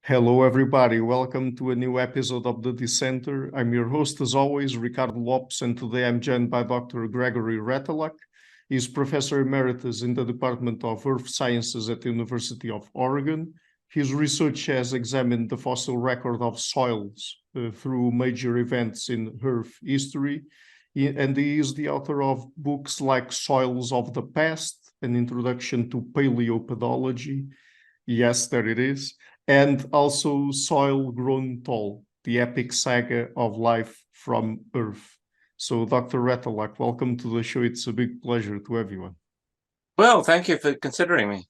Hello, everybody. Welcome to a new episode of the Dissenter. I'm your host, as always, Ricardo Lopes, and today I'm joined by Dr. Gregory Retallack. He's Professor Emeritus in the Department of Earth Sciences at the University of Oregon. His research has examined the fossil record of soils through major events in Earth history, and he is the author of books like Soils of the Past, An Introduction to Paleopedology. Yes, there it is. And also Soil Grown Tall, the epic saga of life from Earth. So, Dr. Retallack, welcome to the show. It's a big pleasure to have you. Well, thank you for considering me.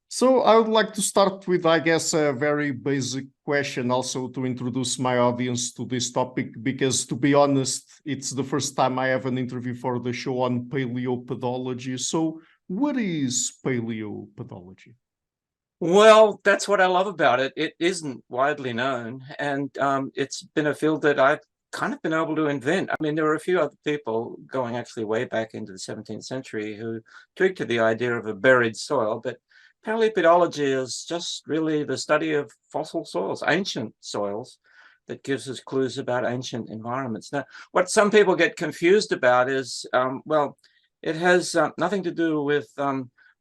So I would like to start with, I guess, a very basic question also to introduce my audience to this topic, because to be honest, it's the first time I have an interview for the show on paleopedology. So what is paleopedology? Well, that's what I love about it. It isn't widely known, and it's been a field that I've kind of been able to invent. I mean, there were a few other people going actually way back into the 17th century who twigged to the idea of a buried soil, but paleopedology is just really the study of fossil soils, ancient soils, that gives us clues about ancient environments. Now, what some people get confused about is, well, it has nothing to do with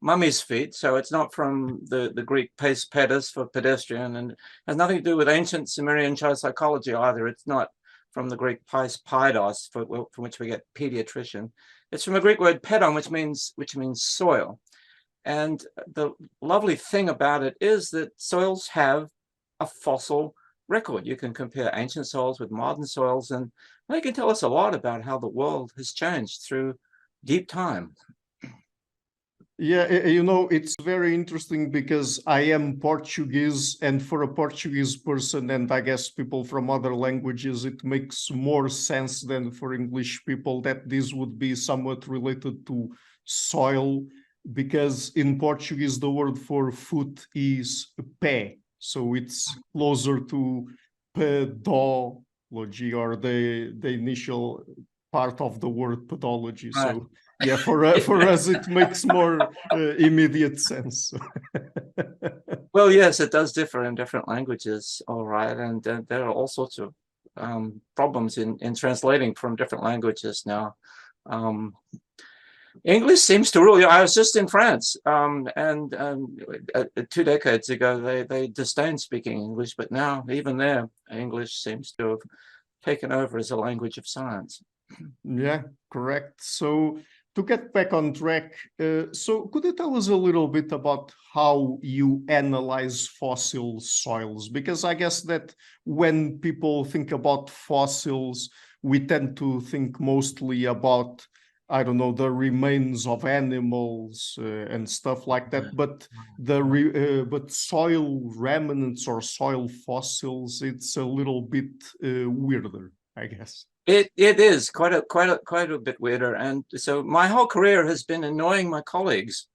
mummy's feet, so it's not from the Greek pes pedis for pedestrian, and has nothing to do with ancient Sumerian child psychology either. It's not from the Greek pes paidos, from which we get pediatrician. It's from the Greek word pedon, which means soil. And the lovely thing about it is that soils have a fossil record. You can compare ancient soils with modern soils, and they can tell us a lot about how the world has changed through deep time. Yeah, you know, it's very interesting because I am Portuguese, and for a Portuguese person, and I guess people from other languages, it makes more sense than for English people that this would be somewhat related to soil, because in Portuguese, the word for foot is pé. So it's closer to pedology, or the initial part of the word pedology. Right. So yeah, for us, it makes more immediate sense. Well, yes, it does differ in different languages, all right. And there are all sorts of problems in translating from different languages now. English seems to rule. I was just in France, and 2 decades ago, they disdained speaking English, but now even there, English seems to have taken over as a language of science. Yeah, correct. So to get back on track, so could you tell us a little bit about how you analyze fossil soils? Because I guess that when people think about fossils, we tend to think mostly about, I don't know, the remains of animals and stuff like that. But but soil remnants or soil fossils, it's a little bit weirder, I guess. It is quite a bit weirder, and so my whole career has been annoying my colleagues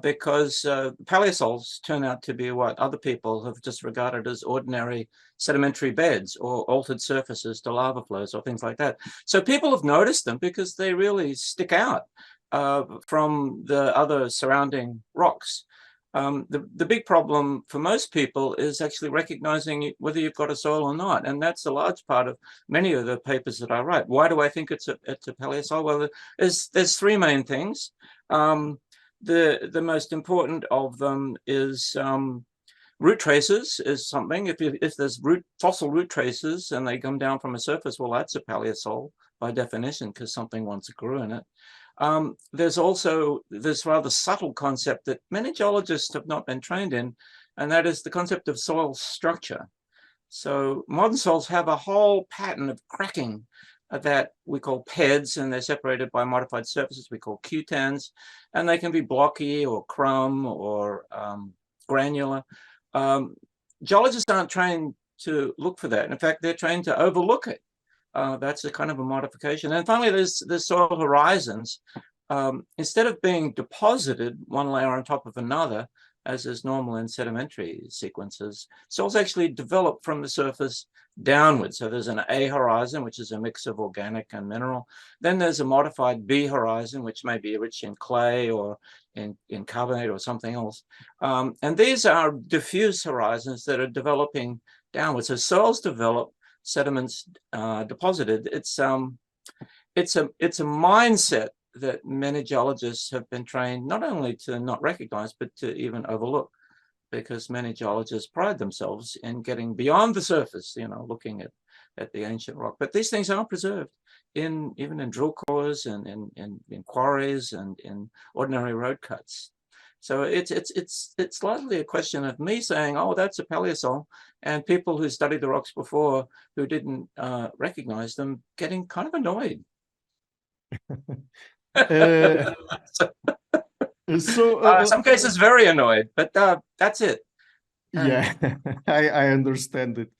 because paleosols turn out to be what other people have just regarded as ordinary sedimentary beds or altered surfaces to lava flows or things like that. So people have noticed them because they really stick out from the other surrounding rocks. The big problem for most people is actually recognizing whether you've got a soil or not, and that's a large part of many of the papers that I write. Why do I think it's a paleosoil? Well, there's three main things. The most important of them is root traces is something. If there's fossil root traces and they come down from a surface, well, that's a paleosol by definition because something once grew in it. There's also this rather subtle concept that many geologists have not been trained in, and that is the concept of soil structure. So modern soils have a whole pattern of cracking that we call PEDs, and they're separated by modified surfaces we call cutans, and they can be blocky or crumb or granular. Geologists aren't trained to look for that. In fact, they're trained to overlook it. That's a kind of a modification. And finally, there's soil horizons. Instead of being deposited one layer on top of another, as is normal in sedimentary sequences. Soils actually develop from the surface downwards. So there's an A horizon, which is a mix of organic and mineral. Then there's a modified B horizon, which may be rich in clay or in carbonate or something else. And these are diffuse horizons that are developing downwards. So soils develop, sediments deposited. It's a mindset that many geologists have been trained not only to not recognize, but to even overlook, because many geologists pride themselves in getting beyond the surface, looking at the ancient rock. But these things are preserved even in drill cores and in quarries and in ordinary road cuts. So it's largely a question of me saying, oh, that's a paleosol, and people who studied the rocks before who didn't recognize them getting kind of annoyed. Some cases very annoyed, but that's it. Yeah, I understand it.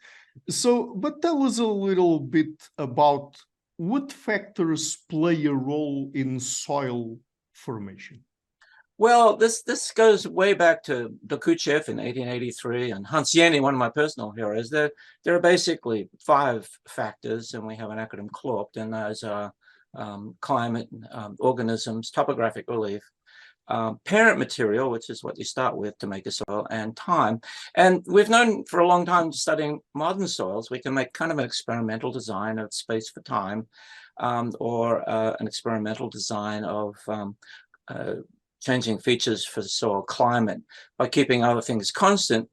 So, but tell us a little bit about what factors play a role in soil formation. Well, this goes way back to Dokuchev in 1883 and Hans Jenny, one of my personal heroes. There are basically 5 factors, and we have an acronym CLORPT, and those are climate, organisms, topographic relief, parent material, which is what you start with to make a soil, and time. And we've known for a long time, studying modern soils, we can make kind of an experimental design of space for time, or an experimental design of changing features for soil climate by keeping other things constant.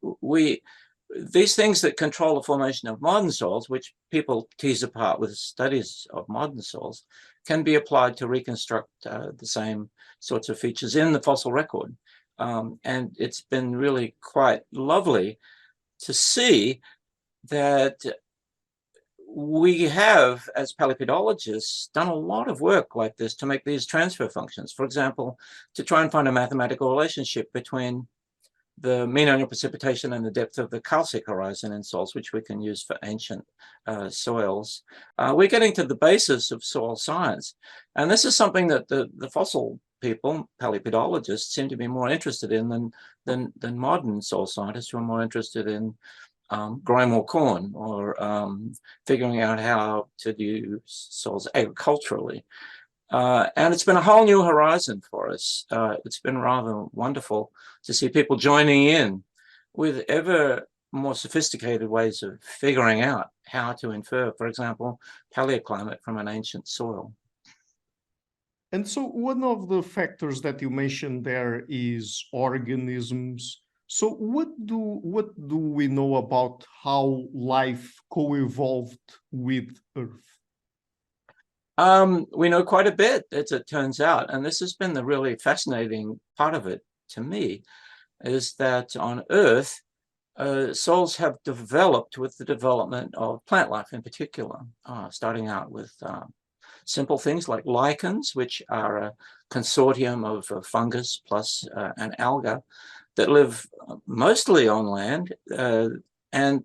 These things that control the formation of modern soils, which people tease apart with studies of modern soils, can be applied to reconstruct the same sorts of features in the fossil record. And it's been really quite lovely to see that we have, as paleopedologists, done a lot of work like this to make these transfer functions. For example, to try and find a mathematical relationship between the mean annual precipitation and the depth of the calcic horizon in soils, which we can use for ancient soils. We're getting to the basis of soil science. And this is something that the fossil people, paleopedologists, seem to be more interested in than modern soil scientists, who are more interested in growing more corn or figuring out how to use soils agriculturally. And it's been a whole new horizon for us. It's been rather wonderful to see people joining in with ever more sophisticated ways of figuring out how to infer, for example, paleoclimate from an ancient soil. And so one of the factors that you mentioned there is organisms. So what do we know about how life co-evolved with Earth? We know quite a bit, as it turns out, and this has been the really fascinating part of it to me, is that on Earth, soils have developed with the development of plant life in particular, starting out with simple things like lichens, which are a consortium of fungus plus an alga that live mostly on land. And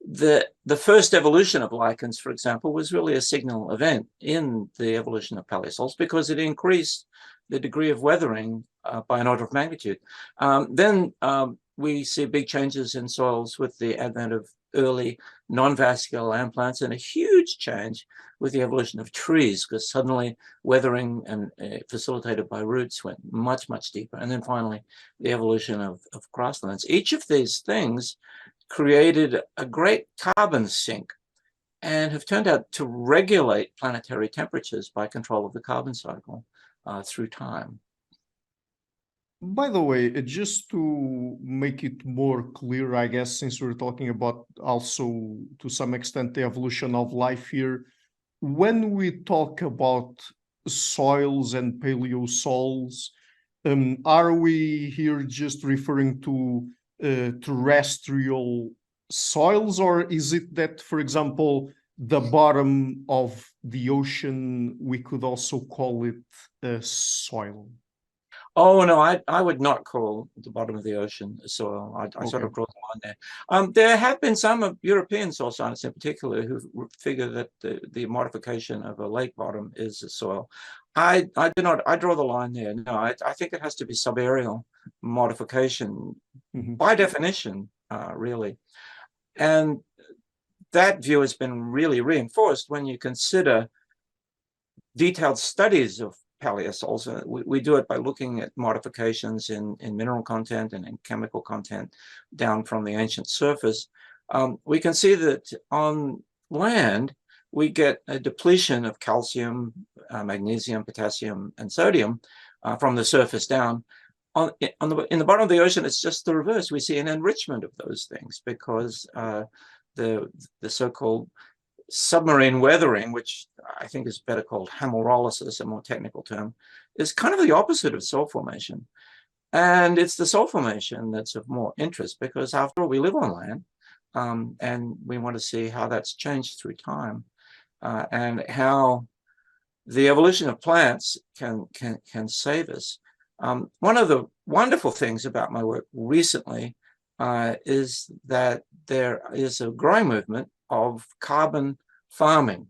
the first evolution of lichens, for example, was really a signal event in the evolution of paleosols because it increased the degree of weathering by an order of magnitude. Then we see big changes in soils with the advent of early non-vascular land plants, and a huge change with the evolution of trees, because suddenly weathering and facilitated by roots went much, much deeper. And then finally, the evolution of grasslands. Each of these things created a great carbon sink and have turned out to regulate planetary temperatures by control of the carbon cycle through time. By the way, just to make it more clear, I guess, since we're talking about also to some extent the evolution of life here, when we talk about soils and paleosols, are we here just referring to terrestrial soils, or is it that, for example, the bottom of the ocean, we could also call it a soil? Oh, no, I would not call the bottom of the ocean soil. I sort of draw the line there. There have been some European soil scientists in particular who figure that the modification of a lake bottom is a soil. I do not. I draw the line there. No, I think it has to be subaerial modification by definition, really. And that view has been really reinforced when you consider detailed studies of paleosols. We do it by looking at modifications in mineral content and in chemical content down from the ancient surface. We can see that on land, we get a depletion of calcium, magnesium, potassium, and sodium from the surface down. In the bottom of the ocean, it's just the reverse. We see an enrichment of those things because the so-called submarine weathering, which I think is better called hemerolysis, a more technical term, is kind of the opposite of soil formation. And it's the soil formation that's of more interest because after all, we live on land, and we want to see how that's changed through time, and how the evolution of plants can save us. One of the wonderful things about my work recently is that there is a growing movement of carbon farming.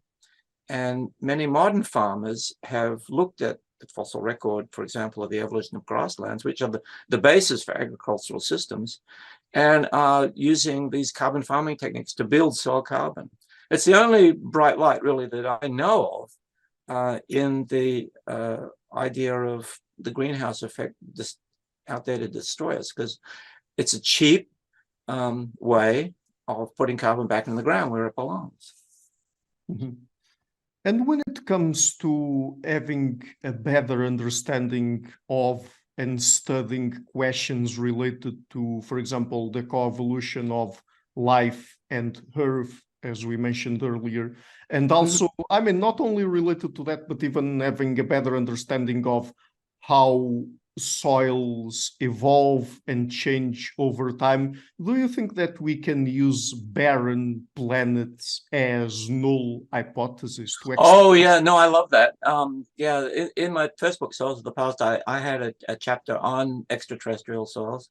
And many modern farmers have looked at the fossil record, for example, of the evolution of grasslands, which are the basis for agricultural systems, and are using these carbon farming techniques to build soil carbon. It's the only bright light, really, that I know of in the idea of the greenhouse effect out there to destroy us, because it's a cheap way of putting carbon back in the ground where it belongs. And when it comes to having a better understanding of and studying questions related to, for example, the coevolution of life and Earth, as we mentioned earlier, and also, I mean, not only related to that, but even having a better understanding of how soils evolve and change over time, do you think that we can use barren planets as null hypothesis to explain? Oh yeah, no, I love that. Yeah, in my first book, Soils of the Past, I had a chapter on extraterrestrial soils.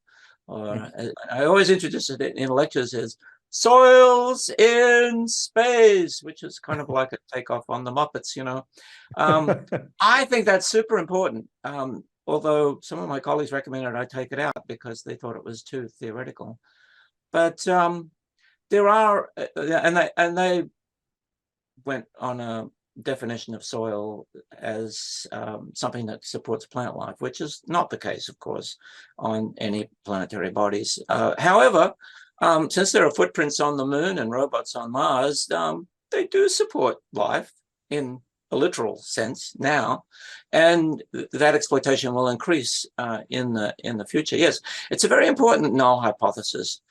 I always introduced it in lectures as soils in space, which is kind of like a takeoff on the Muppets, you know. I think that's super important. Although some of my colleagues recommended I take it out because they thought it was too theoretical. But there are, and they went on a definition of soil as something that supports plant life, which is not the case, of course, on any planetary bodies. However, since there are footprints on the moon and robots on Mars, they do support life in a literal sense now, and that exploitation will increase in the future. Yes, it's a very important null hypothesis.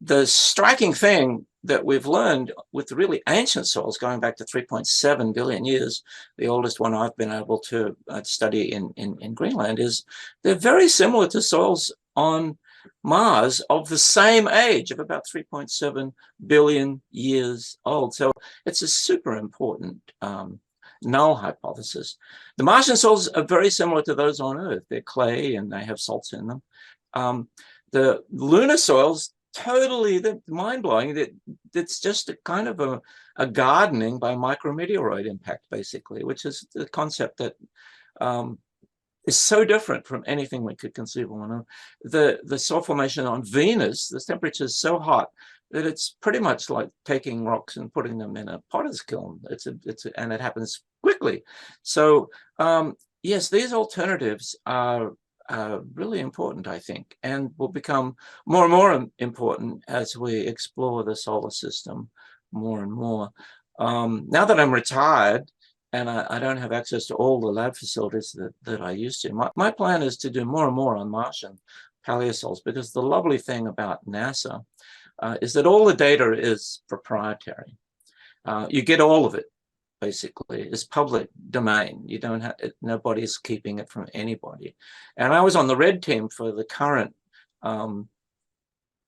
The striking thing that we've learned with the really ancient soils going back to 3.7 billion years, the oldest one I've been able to study in Greenland, is they're very similar to soils on Mars of the same age, of about 3.7 billion years old. So it's a super important null hypothesis. The Martian soils are very similar to those on Earth. They're clay and they have salts in them. The lunar soils, totally mind-blowing. It's just a kind of a gardening by micrometeoroid impact, basically, which is the concept that is so different from anything we could conceive of. The soil formation on Venus, the temperature is so hot that it's pretty much like taking rocks and putting them in a potter's kiln. And it happens quickly. So yes, these alternatives are really important, I think, and will become more and more important as we explore the solar system more and more. Now that I'm retired and I don't have access to all the lab facilities that I used to, my plan is to do more and more on Martian paleosols, because the lovely thing about NASA is that all the data is proprietary. You get all of it, basically. It's public domain. You don't have it, nobody's keeping it from anybody. And I was on the red team for the current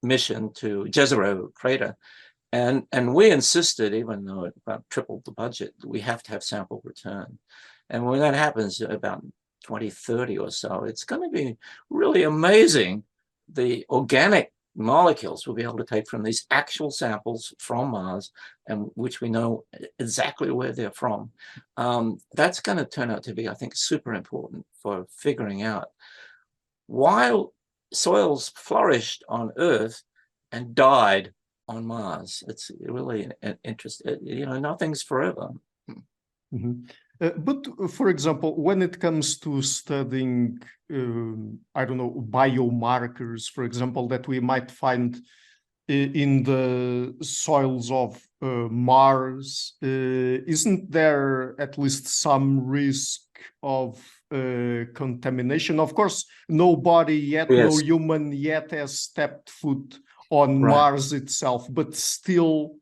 mission to Jezero crater. And we insisted, even though it about tripled the budget, we have to have sample return. And when that happens, about 2030 or so, it's going to be really amazing, the organic molecules we'll be able to take from these actual samples from Mars, and which we know exactly where they're from. That's going to turn out to be, I think, super important for figuring out why soils flourished on Earth and died on Mars. It's really an interest. Nothing's forever. Mm-hmm. But for example, when it comes to studying, I don't know, biomarkers, for example, that we might find in the soils of Mars, isn't there at least some risk of contamination? Of course, nobody yet, Yes. no human yet has stepped foot on Mars itself, but still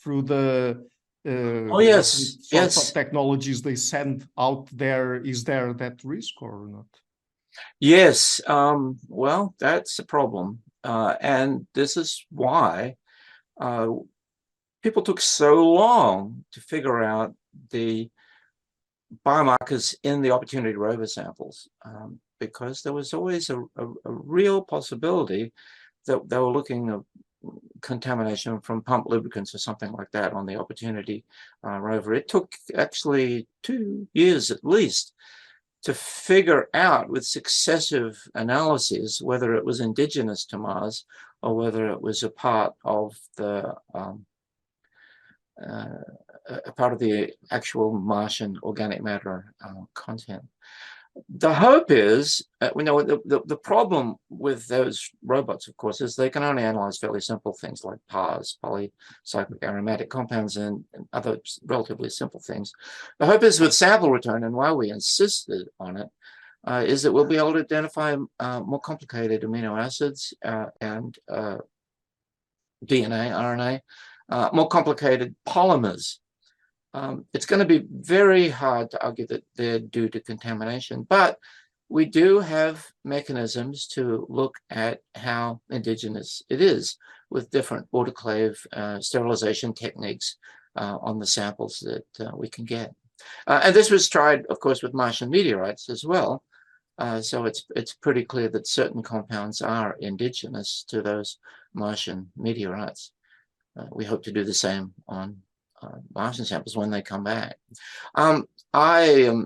through the sorts of technologies they send out there, is there that risk or not? Yes, well, that's a problem. And this is why people took so long to figure out the biomarkers in the Opportunity rover samples, because there was always a real possibility that they were looking at contamination from pump lubricants or something like that on the Opportunity rover. It took actually 2 years at least to figure out with successive analyses whether it was indigenous to Mars or whether it was a part of the actual Martian organic matter content. The hope is, we know the problem with those robots, of course, is they can only analyze fairly simple things like PARs, polycyclic aromatic compounds, and other relatively simple things. The hope is with sample return, and why we insisted on it, is that we'll be able to identify more complicated amino acids and DNA, RNA, more complicated polymers. It's going to be very hard to argue that they're due to contamination, but we do have mechanisms to look at how indigenous it is with different autoclave sterilization techniques on the samples that we can get. And this was tried, of course, with Martian meteorites as well. So it's pretty clear that certain compounds are indigenous to those Martian meteorites. We hope to do the same on Martian samples when they come back. I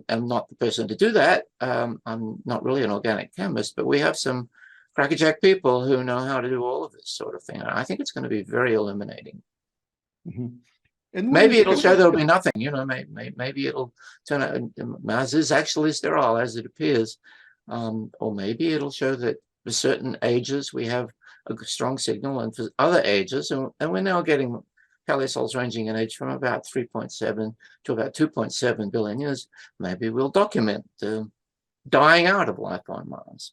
am not the person to do that. I'm not really an organic chemist, but we have some crackerjack people who know how to do all of this sort of thing. And I think it's going to be very illuminating. Mm-hmm. And maybe it'll show there'll be nothing, maybe it'll turn out Mars is actually sterile as it appears. Or maybe it'll show that for certain ages we have a strong signal, and for other ages, and we're now getting paleosols ranging in age from about 3.7 to about 2.7 billion years, maybe we'll document the dying out of life on Mars.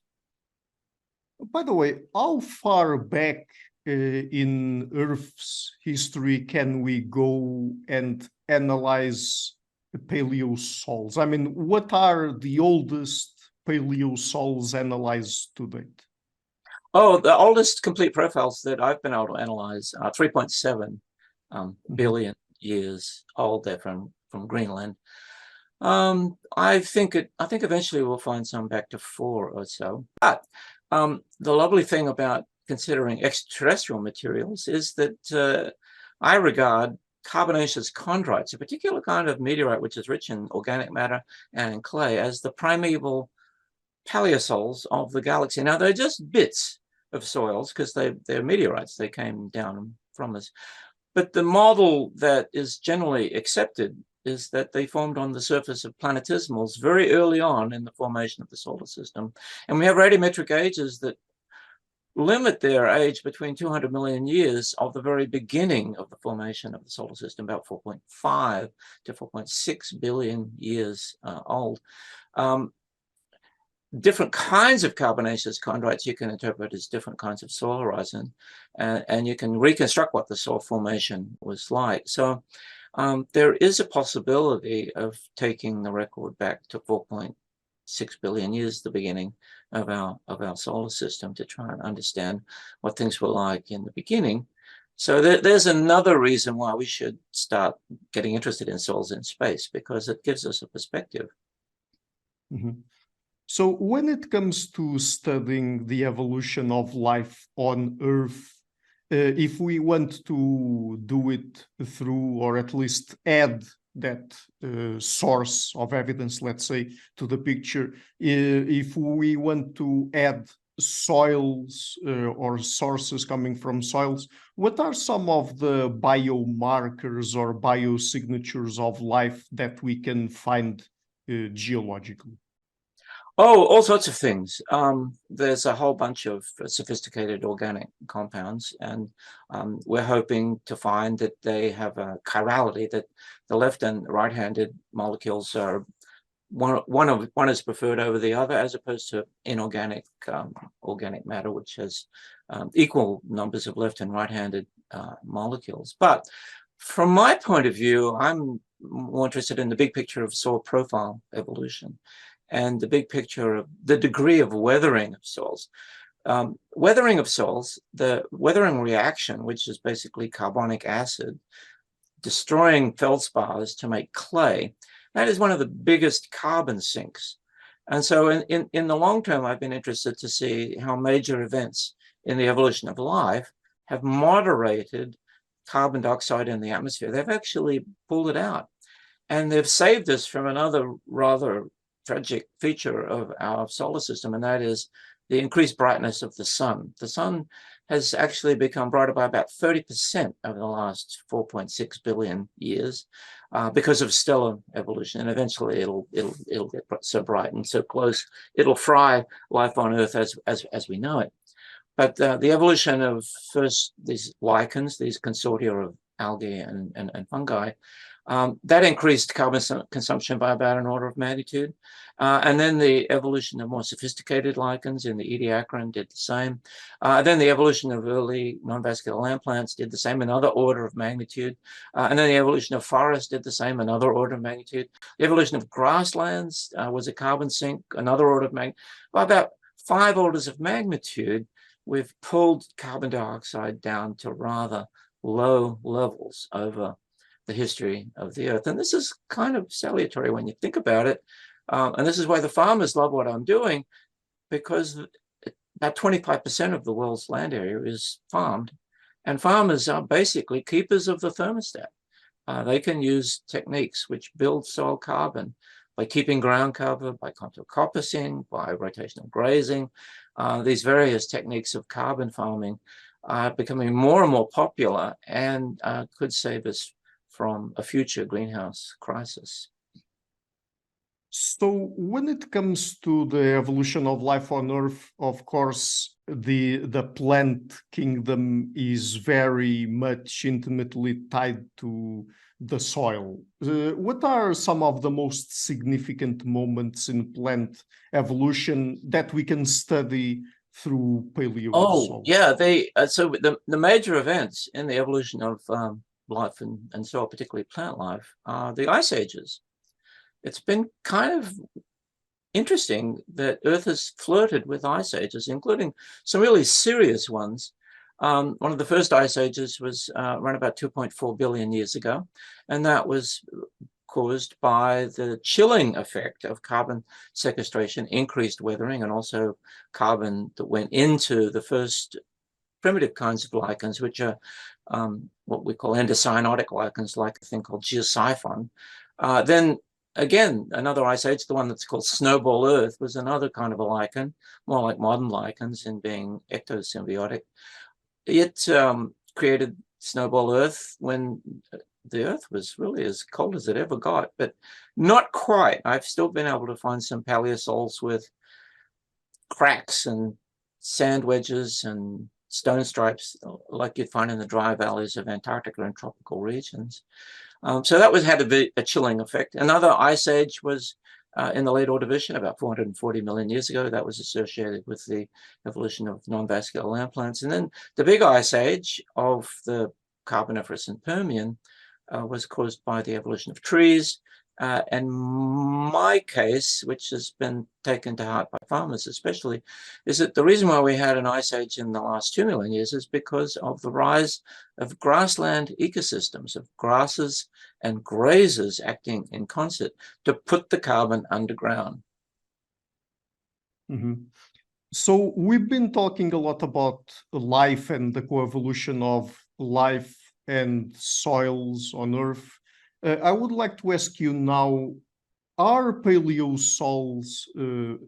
By the way, how far back in Earth's history can we go and analyze the paleosols? I mean, what are the oldest paleosols analyzed to date? Oh, the oldest complete profiles that I've been able to analyze are 3.7 billion years old. They're from Greenland. I think eventually we'll find some back to 4 or so. But the lovely thing about considering extraterrestrial materials is that I regard carbonaceous chondrites, a particular kind of meteorite which is rich in organic matter and in clay, as the primeval paleosols of the galaxy. Now, they're just bits of soils because they're meteorites. They came down from us. But the model that is generally accepted is that they formed on the surface of planetesimals very early on in the formation of the solar system. And we have radiometric ages that limit their age between 200 million years of the very beginning of the formation of the solar system, about 4.5 to 4.6 billion years old. Different kinds of carbonaceous chondrites you can interpret as different kinds of soil horizon, and you can reconstruct what the soil formation was like. So there is a possibility of taking the record back to 4.6 billion years, the beginning of our solar system, to try and understand what things were like in the beginning. So there's another reason why we should start getting interested in soils in space, because it gives us a perspective. Mm-hmm. So when it comes to studying the evolution of life on Earth, if we want to do it through, or at least add that source of evidence, let's say, to the picture, if we want to add soils or sources coming from soils, what are some of the biomarkers or biosignatures of life that we can find geologically? Oh, all sorts of things. There's a whole bunch of sophisticated organic compounds, and we're hoping to find that they have a chirality, that the left and right-handed molecules are one is preferred over the other, as opposed to inorganic organic matter, which has equal numbers of left and right-handed molecules. But from my point of view, I'm more interested in the big picture of soil profile evolution, and the big picture of the degree of weathering of soils. Weathering of soils, the weathering reaction, which is basically carbonic acid destroying feldspars to make clay, that is one of the biggest carbon sinks. And so in the long term, I've been interested to see how major events in the evolution of life have moderated carbon dioxide in the atmosphere. They've actually pulled it out, and they've saved us from another rather tragic feature of our solar system, and that is the increased brightness of the sun. The sun has actually become brighter by about 30% over the last 4.6 billion years because of stellar evolution, and eventually it'll get so bright and so close it'll fry life on Earth as we know it. But the evolution of first these lichens, these consortia of algae and fungi, that increased carbon consumption by about an order of magnitude. And then the evolution of more sophisticated lichens in the Ediacaran did the same. Then the evolution of early non-vascular land plants did the same, another order of magnitude. And then the evolution of forests did the same, another order of magnitude. The evolution of grasslands was a carbon sink, another order of magnitude. By about 5 orders of magnitude, we've pulled carbon dioxide down to rather low levels over the history of the Earth. And this is kind of salutary when you think about it. And this is why the farmers love what I'm doing, because about 25% of the world's land area is farmed. And farmers are basically keepers of the thermostat. They can use techniques which build soil carbon by keeping ground cover, by contour coppicing, by rotational grazing. These various techniques of carbon farming are becoming more and more popular, and could save us from a future greenhouse crisis. So when it comes to the evolution of life on Earth, of course, the plant kingdom is very much intimately tied to the soil. What are some of the most significant moments in plant evolution that we can study through paleontology? Oh, yeah. So the major events in the evolution of life and soil, particularly plant life, are the ice ages. It's been kind of interesting that Earth has flirted with ice ages, including some really serious ones. One of the first ice ages was around about 2.4 billion years ago, and that was caused by the chilling effect of carbon sequestration, increased weathering, and also carbon that went into the first primitive kinds of lichens, which are what we call endocyanotic lichens, like a thing called geosiphon. Then again, another ice age, the one that's called snowball Earth, was another kind of a lichen, more like modern lichens in being ectosymbiotic. It created snowball Earth when the Earth was really as cold as it ever got, but not quite. I've still been able to find some paleosols with cracks and sand wedges and stone stripes like you'd find in the dry valleys of Antarctica and tropical regions. So that had a chilling effect. Another ice age was in the late Ordovician, about 440 million years ago. That was associated with the evolution of non-vascular land plants. And then the big ice age of the Carboniferous and Permian was caused by the evolution of trees. And my case, which has been taken to heart by farmers especially, is that the reason why we had an ice age in the last 2 million years is because of the rise of grassland ecosystems, of grasses and grazers acting in concert to put the carbon underground. Mhm. So we've been talking a lot about life and the coevolution of life and soils on Earth. I would like to ask you now, are paleosols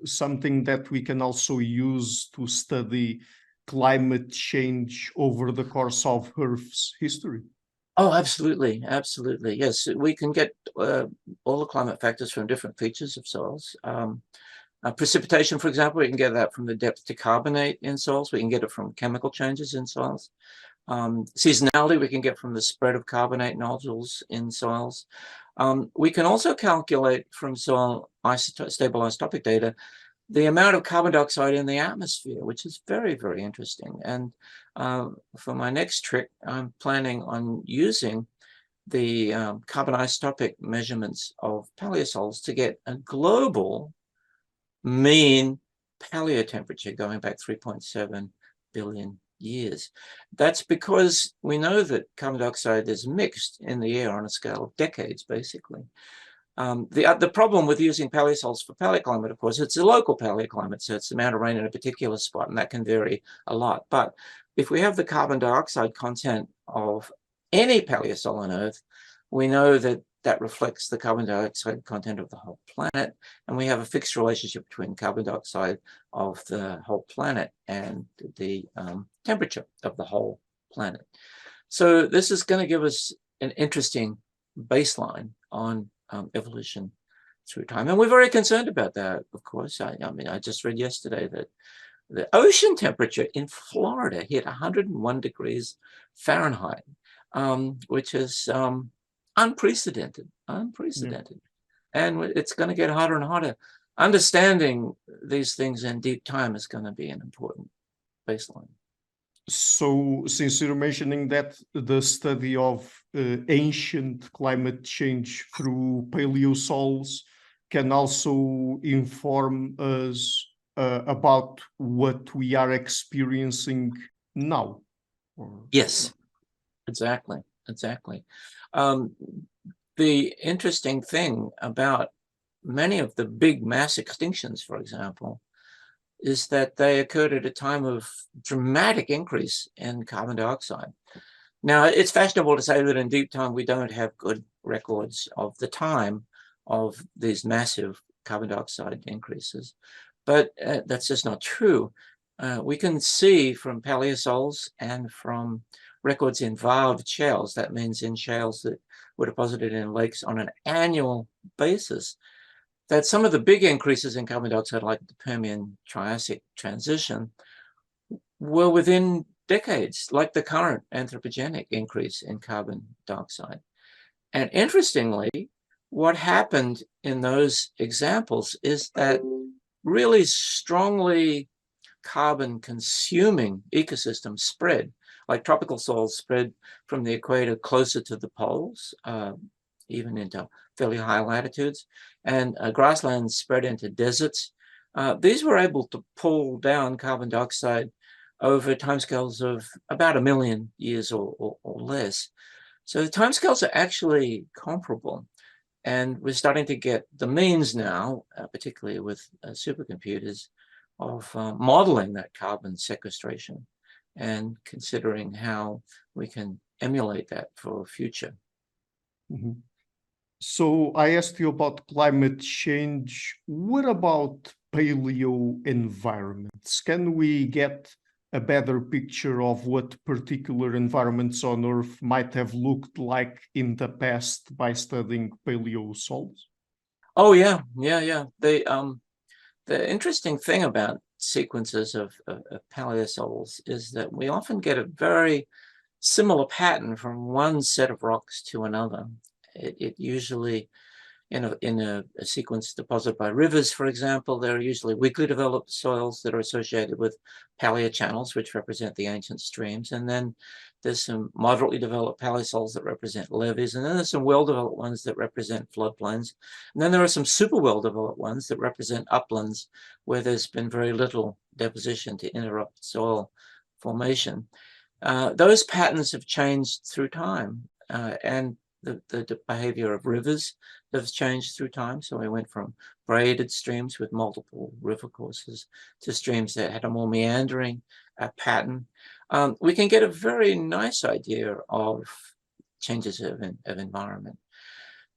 something that we can also use to study climate change over the course of Earth's history? Oh, absolutely, absolutely. Yes, we can get all the climate factors from different features of soils. Precipitation, for example, we can get that from the depth to carbonate in soils. We can get it from chemical changes in soils. Seasonality, we can get from the spread of carbonate nodules in soils. We can also calculate from soil stable isotopic data the amount of carbon dioxide in the atmosphere, which is very, very interesting. And for my next trick, I'm planning on using the carbon isotopic measurements of paleosols to get a global mean paleotemperature going back 3.7 billion years. That's because we know that carbon dioxide is mixed in the air on a scale of decades, basically. The problem with using paleosols for paleoclimate, of course, it's a local paleoclimate, so it's the amount of rain in a particular spot, and that can vary a lot. But if we have the carbon dioxide content of any paleosol on Earth, we know that that reflects the carbon dioxide content of the whole planet, and we have a fixed relationship between carbon dioxide of the whole planet and the temperature of the whole planet. So this is going to give us an interesting baseline on evolution through time. And we're very concerned about that, of course. I mean, I just read yesterday that the ocean temperature in Florida hit 101 degrees Fahrenheit, which is unprecedented. Yeah. And it's going to get hotter and hotter. Understanding these things in deep time is going to be an important baseline. So, since you're mentioning that the study of ancient climate change through paleosols can also inform us about what we are experiencing now. Yes, exactly. The interesting thing about many of the big mass extinctions, for example, is that they occurred at a time of dramatic increase in carbon dioxide. Now, it's fashionable to say that in deep time, we don't have good records of the time of these massive carbon dioxide increases, but that's just not true. We can see from paleosols and from records in varved shales, that means in shales that were deposited in lakes on an annual basis, that some of the big increases in carbon dioxide, like the Permian-Triassic transition, were within decades, like the current anthropogenic increase in carbon dioxide. And interestingly, what happened in those examples is that really strongly carbon-consuming ecosystems spread, like tropical soils spread from the equator closer to the poles, even into fairly high latitudes, and grasslands spread into deserts. These were able to pull down carbon dioxide over timescales of about 1 million years or less. So the timescales are actually comparable. And we're starting to get the means now, particularly with supercomputers, of modeling that carbon sequestration and considering how we can emulate that for future. Mm-hmm. So I asked you about climate change. What about paleoenvironments? Can we get a better picture of what particular environments on Earth might have looked like in the past by studying paleosols? Oh, yeah. The interesting thing about sequences of paleosols is that we often get a very similar pattern from one set of rocks to another. It usually, in a sequence deposited by rivers, for example, there are usually weakly developed soils that are associated with paleochannels, which represent the ancient streams. And then there's some moderately developed paleosols that represent levees. And then there's some well-developed ones that represent floodplains. And then there are some super well-developed ones that represent uplands, where there's been very little deposition to interrupt soil formation. Those patterns have changed through time. And the behavior of rivers has changed through time. So we went from braided streams with multiple river courses to streams that had a more meandering pattern. We can get a very nice idea of changes of environment.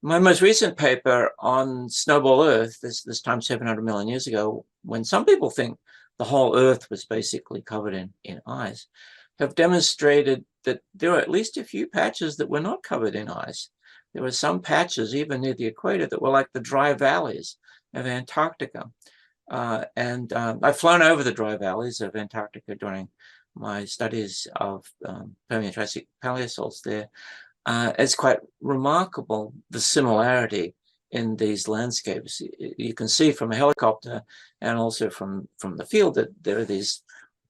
My most recent paper on snowball Earth, this time 700 million years ago, when some people think the whole Earth was basically covered in ice, have demonstrated that there are at least a few patches that were not covered in ice. There were some patches, even near the equator, that were like the dry valleys of Antarctica. I've flown over the dry valleys of Antarctica during my studies of Permian-Triassic paleosols there. It's quite remarkable, the similarity in these landscapes. You can see from a helicopter and also from the field that there are these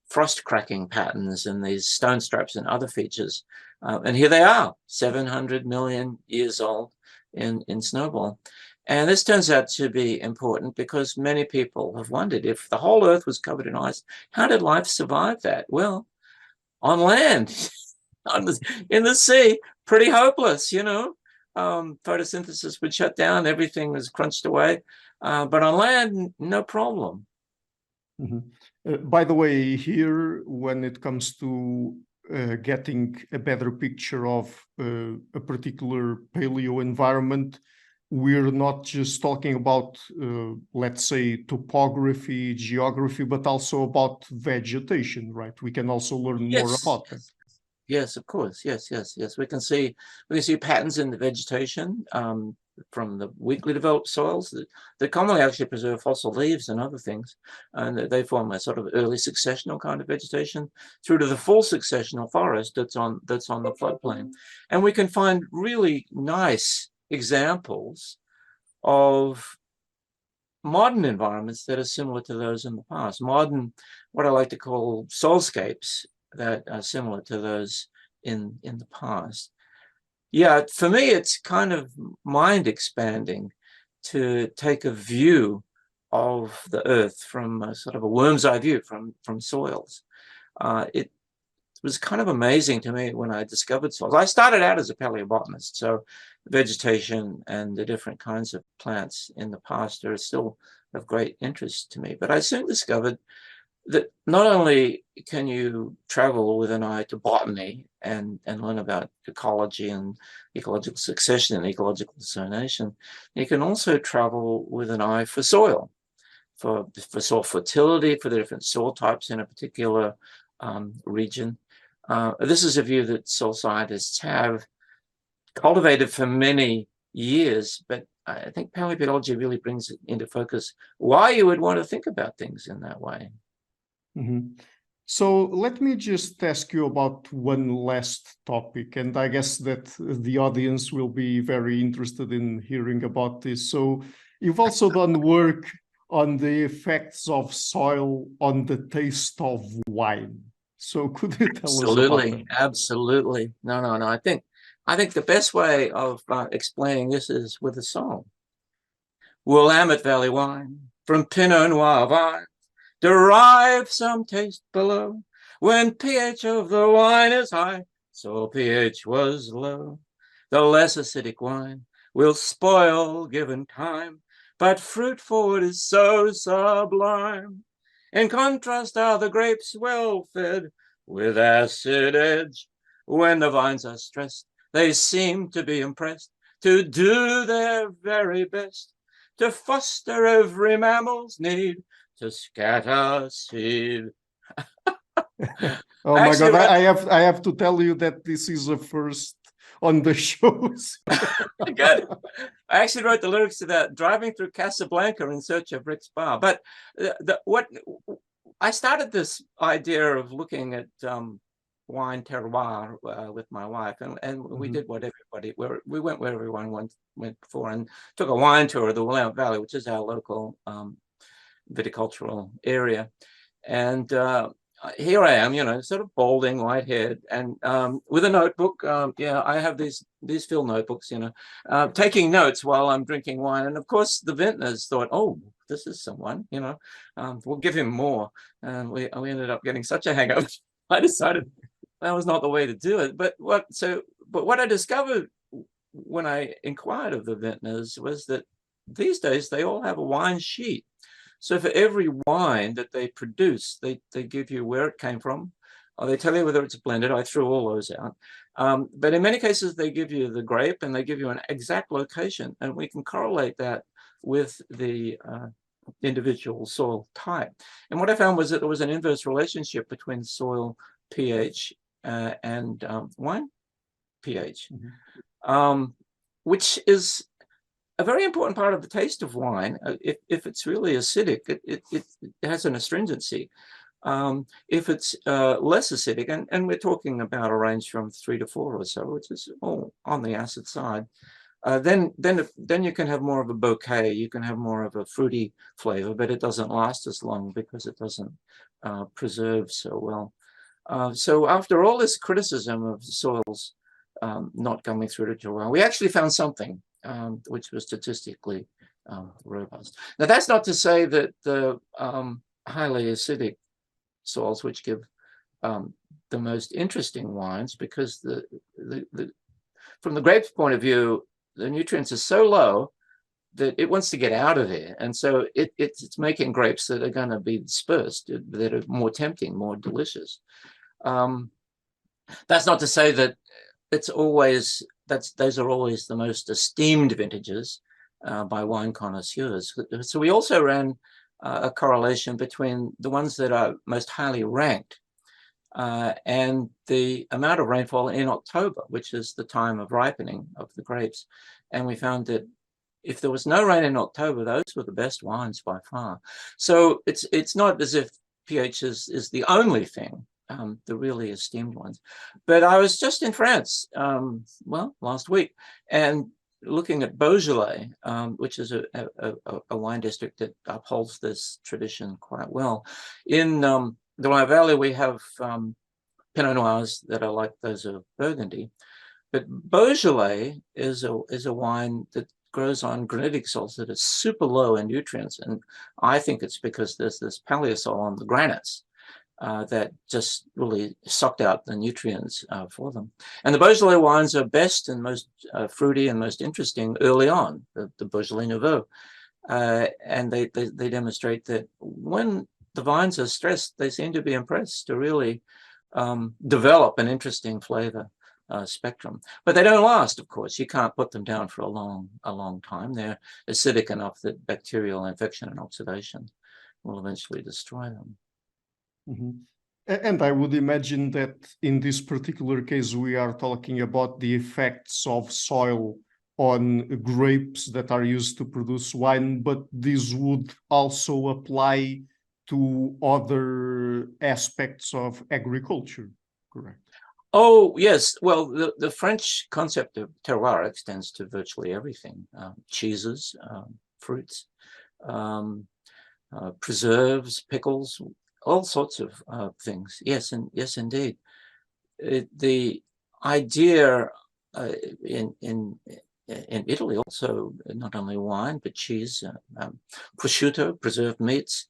frost cracking patterns and these stone straps and other features. And here they are, 700 million years old in snowball. And this turns out to be important because many people have wondered, if the whole Earth was covered in ice, how did life survive that? Well, on land, in the sea, pretty hopeless, you know. Photosynthesis would shut down, everything was crunched away. But on land, no problem. By the way, here, when it comes to getting a better picture of a particular paleo environment, we're not just talking about, let's say, topography, geography, but also about vegetation, right? We can also learn more about that. Yes, of course. Yes. We can see patterns in the vegetation from the weakly developed soils that commonly actually preserve fossil leaves and other things, and they form a sort of early successional kind of vegetation through to the full successional forest that's on the floodplain. And we can find really nice examples of modern environments that are similar to those in the past. Modern, what I like to call soilscapes that are similar to those in the past. Yeah, for me, it's kind of mind expanding to take a view of the Earth from a sort of a worm's eye view from soils. It was kind of amazing to me when I discovered soils. I started out as a paleobotanist, so vegetation and the different kinds of plants in the past are still of great interest to me. But I soon discovered that not only can you travel with an eye to botany and learn about ecology and ecological succession and ecological dissemination, you can also travel with an eye for soil, for soil fertility, for the different soil types in a particular region. This is a view that soil scientists have cultivated for many years, but I think paleopedology really brings it into focus why you would want to think about things in that way. So let me just ask you about one last topic, and I guess that the audience will be very interested in hearing about this. So you've also done work on the effects of soil on the taste of wine. So could you tell us about that? Absolutely. No. I think the best way of explaining this is with a song. Willamette Valley wine from Pinot Noir vine derive some taste below. When pH of the wine is high, so pH was low. The less acidic wine will spoil given time, but fruit forward is so sublime. In contrast are the grapes well fed with acid edge. When the vines are stressed, they seem to be impressed to do their very best to foster every mammal's need to scatter seed. Oh my God, I have to tell you that this is a first on the shows. Good. I actually wrote the lyrics to that driving through Casablanca in search of Rick's bar. But what I started this idea of looking at wine terroir with my wife, and we did what we went where everyone went before, and took a wine tour of the Willamette Valley, which is our local viticultural area. And here I am, you know, sort of balding, white-haired, and with a notebook. Yeah, I have these field notebooks, you know, taking notes while I'm drinking wine. And of course, the vintners thought, oh, this is someone, you know, we'll give him more. And we ended up getting such a hangover. I decided that was not the way to do it. But what I discovered when I inquired of the vintners was that these days they all have a wine sheet. So for every wine that they produce, they give you where it came from, or they tell you whether it's blended. I threw all those out. But in many cases, they give you the grape and they give you an exact location, and we can correlate that with the individual soil type. And what I found was that there was an inverse relationship between soil pH and wine pH, which is a very important part of the taste of wine. If it's really acidic, it has an astringency. If it's less acidic, and we're talking about a range from 3 to 4 or so, which is all on the acid side, then you can have more of a bouquet. You can have more of a fruity flavor, but it doesn't last as long because it doesn't preserve so well. So after all this criticism of the soils not coming through to terroir, we actually found something which was statistically robust. Now, that's not to say that the highly acidic soils, which give the most interesting wines, because from the grape's point of view, the nutrients are so low that it wants to get out of there. And so it's making grapes that are going to be dispersed, that are more tempting, more delicious. That's not to say that it's always, those are always the most esteemed vintages by wine connoisseurs. So we also ran a correlation between the ones that are most highly ranked and the amount of rainfall in October, which is the time of ripening of the grapes. And we found that if there was no rain in October, those were the best wines by far. So it's not as if pH is the only thing, the really esteemed ones. But I was just in France, last week, and looking at Beaujolais, which is a wine district that upholds this tradition quite well. In the Loire Valley, we have Pinot Noirs that are like those of Burgundy, but Beaujolais is a wine that grows on granitic soils that are super low in nutrients, and I think it's because there's this paleosol on the granites that just really sucked out the nutrients for them. And the Beaujolais wines are best and most fruity and most interesting early on, the Beaujolais Nouveau. And they demonstrate that when the vines are stressed, they seem to be impressed to really develop an interesting flavor spectrum. But they don't last, of course. You can't put them down for a long time. They're acidic enough that bacterial infection and oxidation will eventually destroy them. Mm-hmm. And I would imagine that in this particular case, we are talking about the effects of soil on grapes that are used to produce wine, but this would also apply to other aspects of agriculture, correct? Oh, yes. Well, the French concept of terroir extends to virtually everything. Cheeses, fruits, preserves, pickles, all sorts of things. Yes, and yes, indeed. The idea in Italy also, not only wine, but cheese, prosciutto, preserved meats.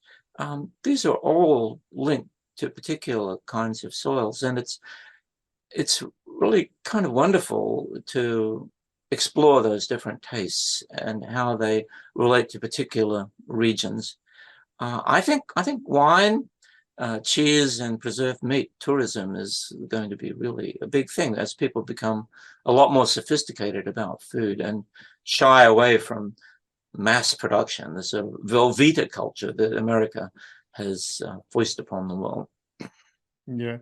These are all linked to particular kinds of soils, and it's really kind of wonderful to explore those different tastes and how they relate to particular regions. I think wine, cheese, and preserved meat tourism is going to be really a big thing as people become a lot more sophisticated about food and shy away from mass production, the sort of Velveeta culture that America has foisted upon the world. Yeah.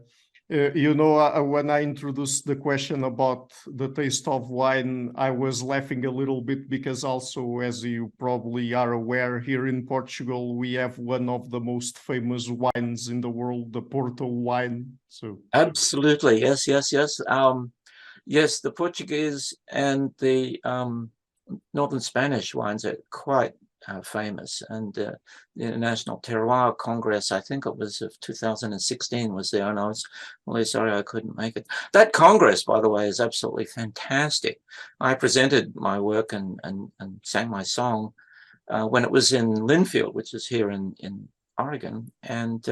When I introduced the question about the taste of wine, I was laughing a little bit because also, as you probably are aware, here in Portugal, we have one of the most famous wines in the world, the Porto wine. So absolutely, yes. Yes, the Portuguese and the Northern Spanish wines are quite famous, and the International Terroir Congress, I think it was of 2016, was there, and I was really sorry I couldn't make it. That Congress, by the way, is absolutely fantastic. I presented my work and sang my song when it was in Linfield, which is here in Oregon, and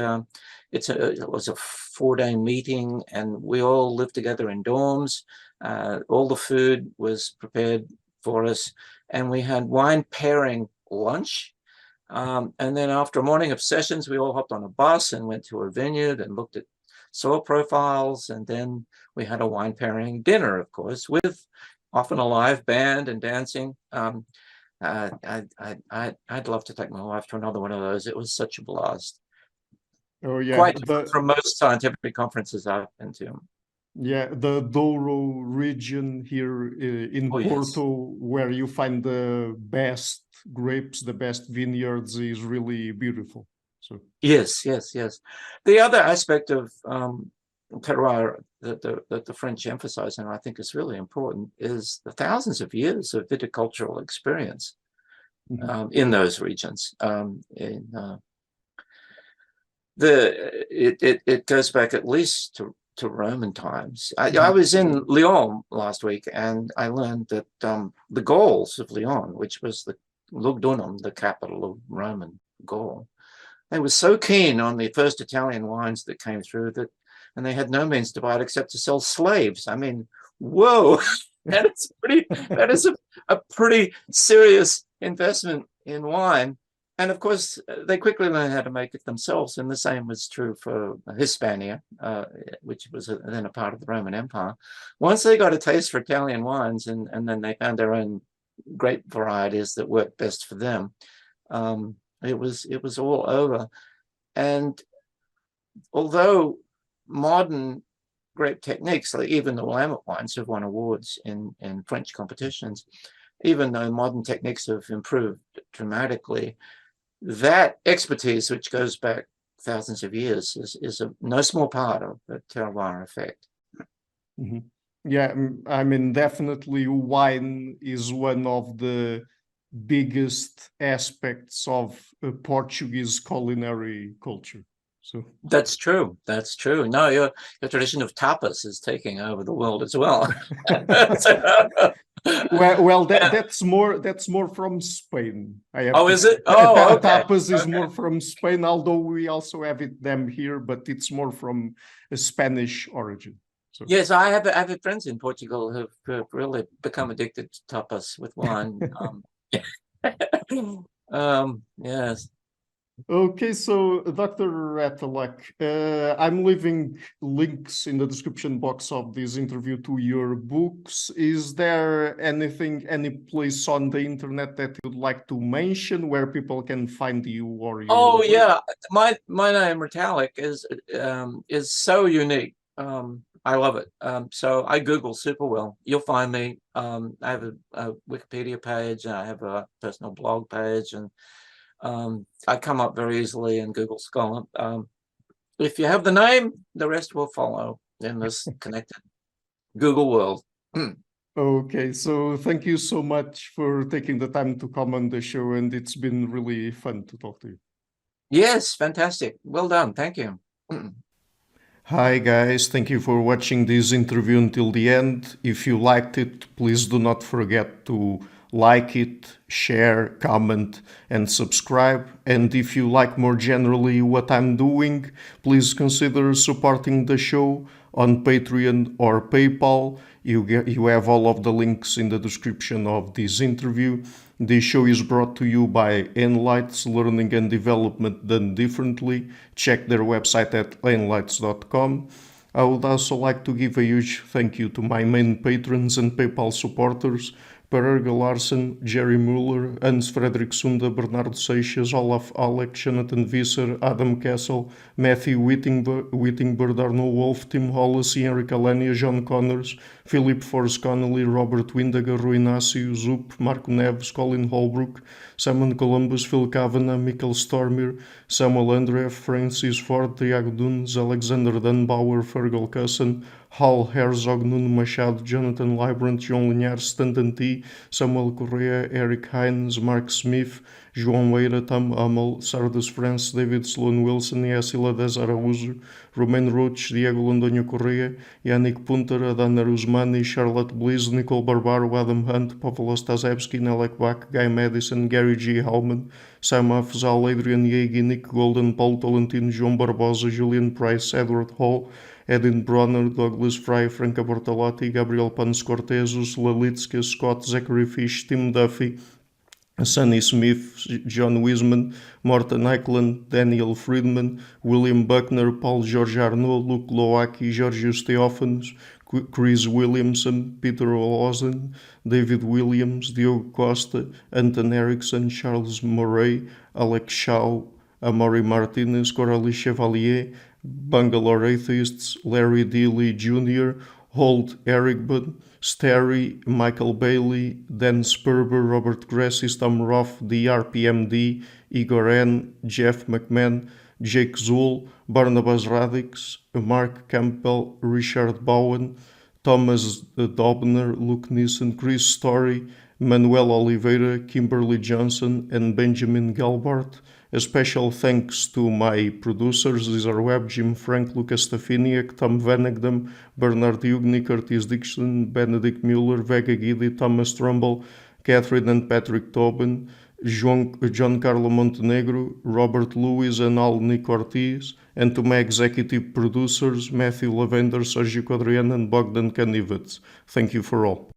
it was a 4-day meeting, and we all lived together in dorms. All the food was prepared for us, and we had wine pairing lunch. And then after a morning of sessions, we all hopped on a bus and went to a vineyard and looked at soil profiles. And then we had a wine pairing dinner, of course, with often a live band and dancing. I'd love to take my wife to another one of those. It was such a blast. Oh yeah, Quite different from most scientific conferences I've been to. Yeah, the Douro region here in Porto, where you find the best grapes, the best vineyards, is really beautiful. So yes. The other aspect of terroir that the French emphasize, and I think is really important, is the thousands of years of viticultural experience in those regions. It goes back at least to Roman times. I was in Lyon last week, and I learned that the Gauls of Lyon, which was the Lugdunum, the capital of Roman Gaul, they were so keen on the first Italian wines that came through and they had no means to buy it except to sell slaves. I mean, whoa, that is a pretty serious investment in wine. And of course, they quickly learned how to make it themselves. And the same was true for Hispania, which was then a part of the Roman Empire. Once they got a taste for Italian wines, and then they found their own grape varieties that worked best for them, it was all over. And although modern grape techniques, like even the Willamette wines, have won awards in French competitions, even though modern techniques have improved dramatically, that expertise, which goes back thousands of years, is no small part of the terroir effect. Yeah, I mean, definitely wine is one of the biggest aspects of Portuguese culinary culture. So that's true. No, your tradition of tapas is taking over the world as well. Well, that's more from Spain. Is it? Oh, okay. Tapas is more from Spain, although we also have them here, but it's more from a Spanish origin. So. Yes, I have friends in Portugal who've really become addicted to tapas with wine. Yes. Okay, so Dr. Retallack, I'm leaving links in the description box of this interview to your books. Is there any place on the internet that you'd like to mention where people can find you or your work? Yeah, my name Retallack is so unique. I love it. So I Google super well. You'll find me. I have a Wikipedia page. I have a personal blog page, and I come up very easily in Google Scholar. If you have the name, the rest will follow in this connected Google world. Okay, so thank you so much for taking the time to come on the show, and it's been really fun to talk to you. Yes, fantastic. Well done. Thank you. Hi guys, thank you for watching this interview until the end. If you liked it, please do not forget to like it, share, comment, and subscribe. And if you like more generally what I'm doing, please consider supporting the show on Patreon or PayPal. You have all of the links in the description of this interview. This show is brought to you by Enlights Learning and Development Done Differently. Check their website at enlights.com. I would also like to give a huge thank you to my main patrons and PayPal supporters: Per Erga Larsen, Jerry Muller, Hans Fredrik Sunda, Bernardo Seixas, Olaf Alec, Jonathan Visser, Adam Kessel, Matthew Whittingbird, Arno Wolf, Tim Hollis, Henrik Alenia, John Connors, Philip Forrest Connolly, Robert Windager, Rui Inácio, Zup, Marco Neves, Colin Holbrook, Simon Columbus, Phil Kavanagh, Michael Stormir, Samuel Andreev, Francis Ford, Tiago Dunes, Alexander Dunbauer, Fergal Cusson, Hal Herzog, Nuno Machado, Jonathan Librant, João Linhares, Stanton T, Samuel Correa, Eric Hines, Mark Smith, João Meira, Tom Hummel, Sardus France, David Sloan Wilson, Yacila Dez Araújo, Romain Roach, Diego Londonho Correa, Yannick Punter, Adana Rusmani, Charlotte Bliss, Nicole Barbaro, Adam Hunt, Pavlo Stazewski, Nelek Bach, Guy Madison, Gary G. Hallman, Sam Afzal, Adrian Yegi, Nick Golden, Paulo Tolentino, João Barbosa, Julian Price, Edward Hall, Edin Bronner, Douglas Fry, Franca Bortolotti, Gabriel Panos Cortez, Ursula Litska, Scott, Zachary Fish, Tim Duffy, Sonny Smith, John Wiseman, Morten Eikeland, Daniel Friedman, William Buckner, Paul George Arnaud, Luke Loaki, Georgios Theophanos, Chris Williamson, Peter Olsen, David Williams, Diogo Costa, Anton Erickson, Charles Murray, Alex Shaw, Amaury Martinez, Coralie Chevalier, Bangalore Atheists, Larry Dealey Jr., Holt Ericbud, Sterry, Michael Bailey, Dan Sperber, Robert Gressis, Tom Roth, the RPMD, Igor N., Jeff McMahon, Jake Zool, Barnabas Radix, Mark Campbell, Richard Bowen, Thomas Dobner, Luke Nissen, Chris Story, Manuel Oliveira, Kimberly Johnson, and Benjamin Galbart. A special thanks to my producers, Cesar Webb, Jim Frank, Lucas Stafiniak, Tom Vanagdam, Bernard Hugni, Curtis Dixon, Benedict Mueller, Vega Guidi, Thomas Trumbull, Catherine and Patrick Tobin, John Carlo Montenegro, Robert Lewis, and Alni Ortiz, and to my executive producers, Matthew Lavender, Sergio Quadrian, and Bogdan Kanivets. Thank you for all.